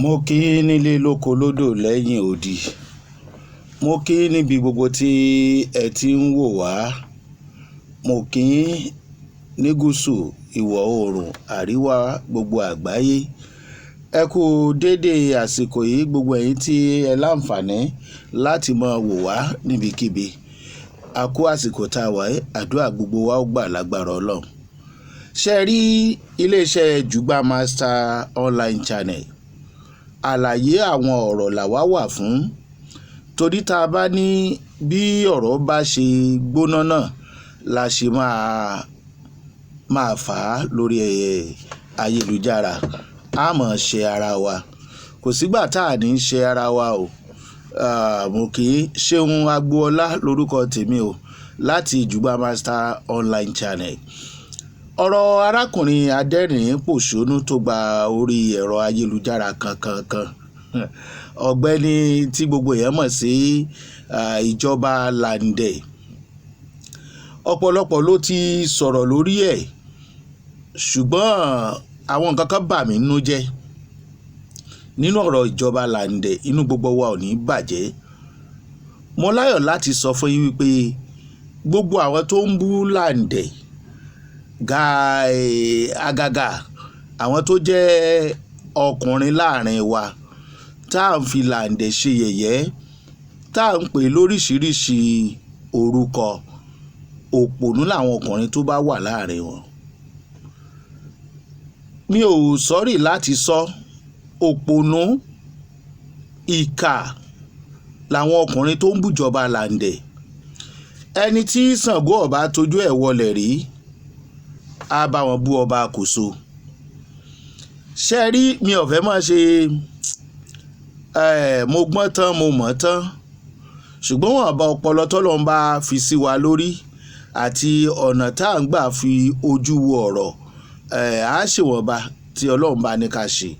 Mo kí yín nílé lóko lódò lẹ́yìn odi. Mo kí yín níbi gbogbo tí ẹ ti ń wò wá. Mo kí yín ní gúúsù, ìwọ̀ oòrùn, àríwá gbogbo àgbáyé. Ẹ kú dédé àsìkò yìí gbogbo ẹ̀yin tí ẹ láǹfààní láti máa wò wá níbikíbi. A kú àsìkò tá a wà yìí, àdúrà gbogbo wa ó gbà lágbára Ọlọ́run. Ṣé ẹ rí iléeṣẹ́ Jugba Master Online Channel? Àlàyé àwọn ọ̀rọ̀ làwa wà fún, torí tá a bá ní bí ọ̀rọ̀ bá ṣe gbóná náà la ṣe máa fà á lórí ayélujára. A máa ṣe ara wa, kò sígbà tá a ní ṣe ara wa o. Mo kì í Ṣeun Agboola lórúkọ tèmi o, láti Jugba Master Online Channel. Ọ̀rọ̀ arákùnrin adẹ́rìn pòṣónú tó gba orí ẹ̀rọ ayélujára kankan, ọ̀gbẹ́ni tí gbogbo èèyàn mọ̀ sí ìjọba Lande. Ọ̀pọ̀lọpọ̀ ló ti sọ̀rọ̀ lórí ẹ̀, ṣùgbọ́n àwọn nǹkan kan bà mí nínú jẹ́ nínú ọ̀rọ̀ ìjọba Lande. Inú gbogbo wa ò ní bàjẹ́. Mo láyọ̀ láti sọ fún yín wípé gbogbo àwọn tó ń bú Lande, àgàgà àwọn tó jẹ́ ọkùnrin láàrin wa tá à ń fi Lande ṣe yẹ̀yẹ́, tá à ń pè lóríṣiríṣi orúkọ, òpònú làwọn ọkùnrin tó bá wà láàrin wọn. Mi ò sọ́rí láti sọ, òpònú ìkà làwọn ọkùnrin tó ń bújọba Lande. Ẹni tí Ṣàngó ọba tójú ẹ̀ wọlẹ̀ rí á bá wọn bú ọba àkóso. Ṣé rí, mi ò fẹ́ máa ṣe mo gbọ́n tán mo mọ̀ tán, ṣùgbọ́n wọn bá ọpọlọ tọ́lọ́run bá fi sí wa lórí àti ọ̀nà tá à ń gbà fi ojú wo ọ̀rọ̀, á ṣèwọ̀nba tí Ọlọ́run bá ní ká ṣe.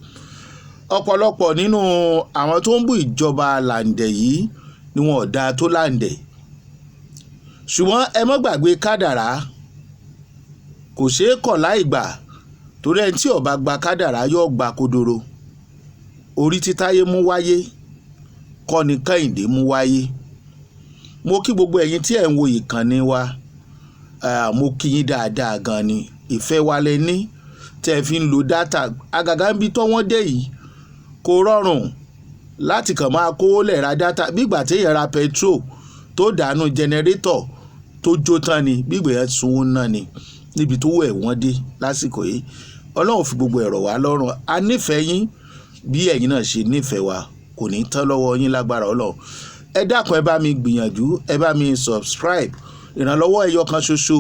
Ọ̀pọ̀lọpọ̀ nínú àwọn tó ń bú ìjọba Lande yìí ni wọn ò dáa tó Lande. Ṣùgbọ́n ẹ má gbàgbé kádàrá, kò ṣeé kọ̀ láì gbà, torí ẹni tí ó bá gba kádàrá yóò gba kodoro. Orí tí Táyé mú wáyé kọ́ ni Kẹ́hìndé mú wáyé. Mo kí gbogbo ẹ̀yin tí ẹ̀ ń wo ìkànnì wa, mo kí yín dáadáa gan ni. Ìfẹ́ wa lẹ ní tẹ́ ẹ fi ń lo dátà. Àgàgà ń bí tọ́ wọ́n dé yìí kò rọrùn láti kàn máa kówó lẹ̀ ra dátà bí ìgbà téèyàn ra petrol tó dànù jẹnẹrétọ̀ tó jó tán ni, bí ìgbà yẹn sunwó náà ni níbi tó wẹ̀ wọ́n dé lásìkò yìí. Ọlọ́run fi gbogbo ẹ̀rọ wá lọ́rùn. A nífẹ̀ẹ́ yín bí ẹ̀yin náà ṣe nífẹ̀ẹ́ wa, kò ní tán lọ́wọ́ yín lágbára Ọlọ́run. Ẹ dákun, ẹ bá mi gbìyànjú, ẹ bá mi subscribe. Ìrànlọ́wọ́ ẹyọ kan ṣoṣo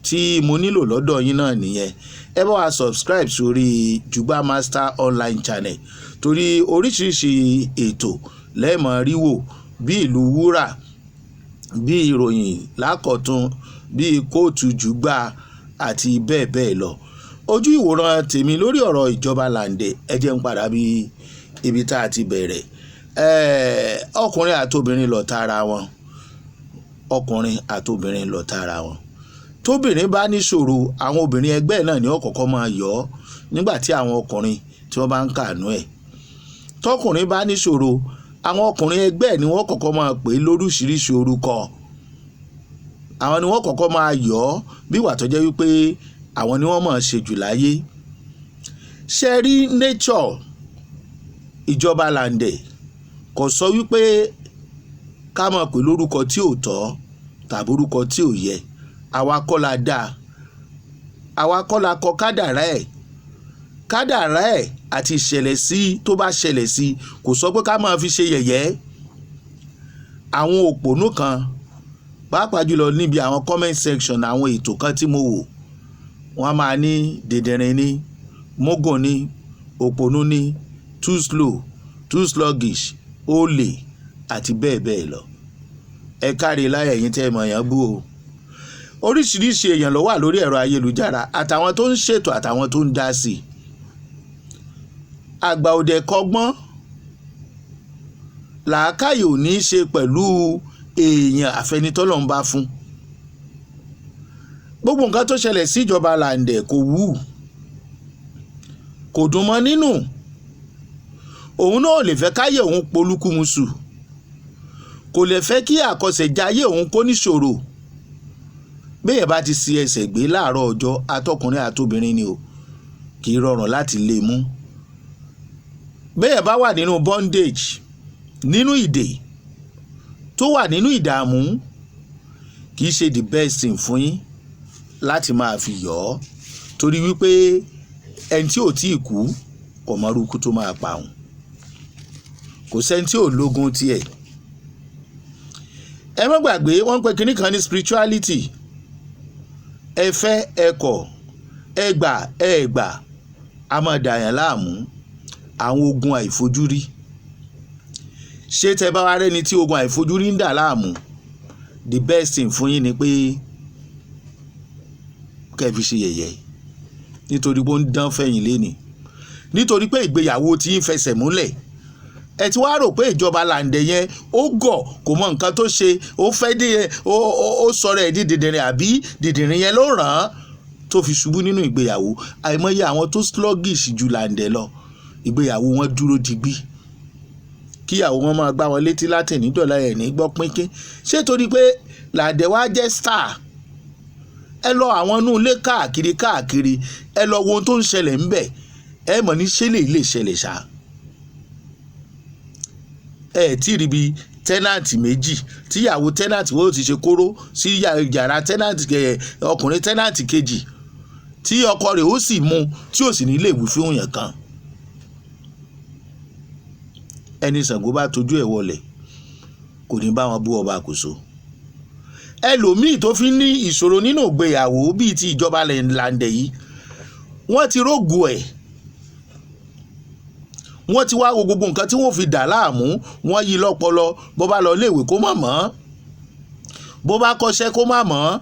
tí mo nílò lọ́dọ̀ yín náà nìyẹn. Ẹ bá wa subscribe sórí Jugba Master Online Channel, torí oríṣiríṣi ètò lẹ́ẹ̀mọ́ rí wò, bí ìlú wúrà, bí ìròyìn lákọ̀tún, bí kóòtù Jugba àti bẹ́ẹ̀ bẹ́ẹ̀ lọ. Ojú ìwòran tèmi lórí ọ̀rọ̀ ìjọba Lande, ẹ jẹ́ ń padà bí ibi tá a ti bẹ̀rẹ̀. Ọkùnrin àtobìnrin lọ̀tá ara wọn, ọkùnrin àtobìnrin lọ̀tá ara wọn. Tóbìnrin bá níṣòro, àwọn obìnrin ẹgbẹ́ náà ni ó kọ́kọ́ máa yọ̀ ọ́ nígbà tí àwọn ọkùnrin tí wọ́n bá ń kàánú ẹ̀. Tọkùnrin bá níṣòro, àwọn ọkùnrin ẹgbẹ́ ni wọ́n kọ́kọ́ máa pè lóríṣiríṣi orúkọ. Àwọn ni wọ́n kọ́kọ́ máa yọ̀ ọ́ bí ìwà tó jẹ́ wípé àwọn ni wọ́n máa ṣe jù láyé. Ṣé rí nature ìjọba Lande kò sọ wípé ká máa pè lórúkọ tí ò tọ́ tàbí orúkọ tí ò yẹ. Àwa kọ́ la dá, àwa kọ́ la kọ kádàrá ẹ̀. Kádàrá ẹ̀ àti ìṣẹ̀lẹ̀ sí tó bá ṣẹlẹ̀ sí kò sọ pé ká máa fi ṣe yẹ̀yẹ́. Àwọn òpònú kan, pàápàá jùlọ níbi àwọn comment section àwọn ètò kan tí mo wò, wọ́n máa ní dèdèrìn ní, mógùn ní, òpònú ní, too slow, too sluggish, olè àti bẹ́ẹ̀ bẹ́ẹ̀ lọ. Ẹ káre láyà yín tẹ́ ẹ mọ̀ yẹn bú o. Oríṣiríṣi èèyàn ló wà lórí ẹ̀rọ ayélujára, àtàwọn tó ń ṣètò àtàwọn tó ń dá sí i. Àgbà òde kọ́gbọ́n, làákàyè ò ní í ṣe pẹ̀lú èèyàn àfẹnitọ́lọ́run bá fún. Gbogbo nǹkan tó ṣẹlẹ̀ sí ìjọba Lande kò wù, kò dùn mọ́ nínú, òun náà ò lè fẹ́ káyé òun polúkúmuṣù, kò lè fẹ́ kí àkọsẹ̀jayé òun kó níṣòro. Béèyàn bá ti si ẹsẹ̀ gbé láàárọ̀ ọjọ́, atọkùnrin àtobìnrin ni o, kì í rọrùn láti lè mú. Béèyàn bá wà nínú bondage, nínú ìdè, tó wà nínú ìdààmú, kì í ṣe the best thing fún yín láti máa fi yọ̀ ọ́, torí wípé ẹni tí ò tíì kú kò mọ irú ikú tó máa pa òun. Kò sẹ́ni tí ò lógun tiẹ̀. Ẹ má gbàgbé wọ́n pe kinní kan ní spirituality. Ẹ fẹ́ ẹ kọ̀, ẹ gbà ẹ gbà, a máa dàyàn láàmú. Àwọn ogun àìfojúrí. Ṣé tẹ bá wá rẹ́ni tí ogun àìfojúrí ń dà láàmú, the best thing fún yín ni pé kẹ́ fi ṣe yẹ̀yẹ́, nítorí pé ó ń dán fẹ̀yìn léni, nítorí pé ìgbéyàwó tí ń fẹsẹ̀ múlẹ̀. Ẹ ti wá rò pé ìjọba làǹdẹ̀ yẹn ó gọ̀, kò mọ nǹkan tó ṣe, ó fẹ́ dé ó sọ̀rọ̀ ẹ̀ di dìdìrín, àbí dìdìrín yẹn ló ràn án tó fi ṣubú nínú ìgbéyàwó. Àìmọye àwọn tó sluggish ju làǹdẹ̀ lọ, ìgbéyàwó wọn dúró digbí. Kíyàwó wọn máa gbá wọn létí láti ní dọ̀là ẹ̀ ní gbọ́ pínpín. Ṣé torí pé làǹdẹ̀ wá jẹ́ star? Ẹ lọ àwọn inú ilé káàkiri, ẹ lọ wo ohun tó ń ṣẹlẹ̀ ńbẹ̀, ẹ mọ̀ ní ṣé lè ṣẹlẹ̀ ṣá. Ẹ tí rí bí tẹ́nàntì méjì tíyàwó tẹ́nàntì wọ́n ti ṣe kóró sí yàrá tẹ́nàntì ọkùnrin tẹ́nàntì kejì, tí ọkọ rẹ̀ ó sì mú tí ò sì ní lè wí fún yàn kan. Ẹni Ṣàngó bá tojú ẹ̀ wọlẹ̀ kò ní bá wọn bú ọba àkóso. Ẹlòmíì tó fi ní ìṣòro nínú ìgbéyàwó bíi ti ìjọba làǹdẹ̀ yìí, wọ́n ti rógo ẹ̀, wọ́n ti wá gbogbo nǹkan tí wọ́n fi dà láàmú, wọ́n yí lọ́pọlọ. Bó bá lọ léèwé kó má mọ̀, bó bá kọ́ṣẹ́ kó má mọ̀,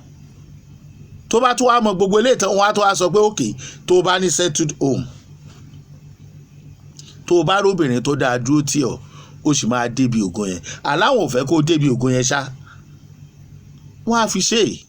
tó bá tún wá mọ gbogbo eléyìí tán, wọ́n á tó wá sọ pé òkè, tó bá ní settled home, tó bá róbìnrin tó dáa dúró tì ọ́, ó sì máa débi ògo yẹn. Aláwọn ò fẹ́ kó débi ògo yẹn ṣá, wọ́n á fi ṣe é.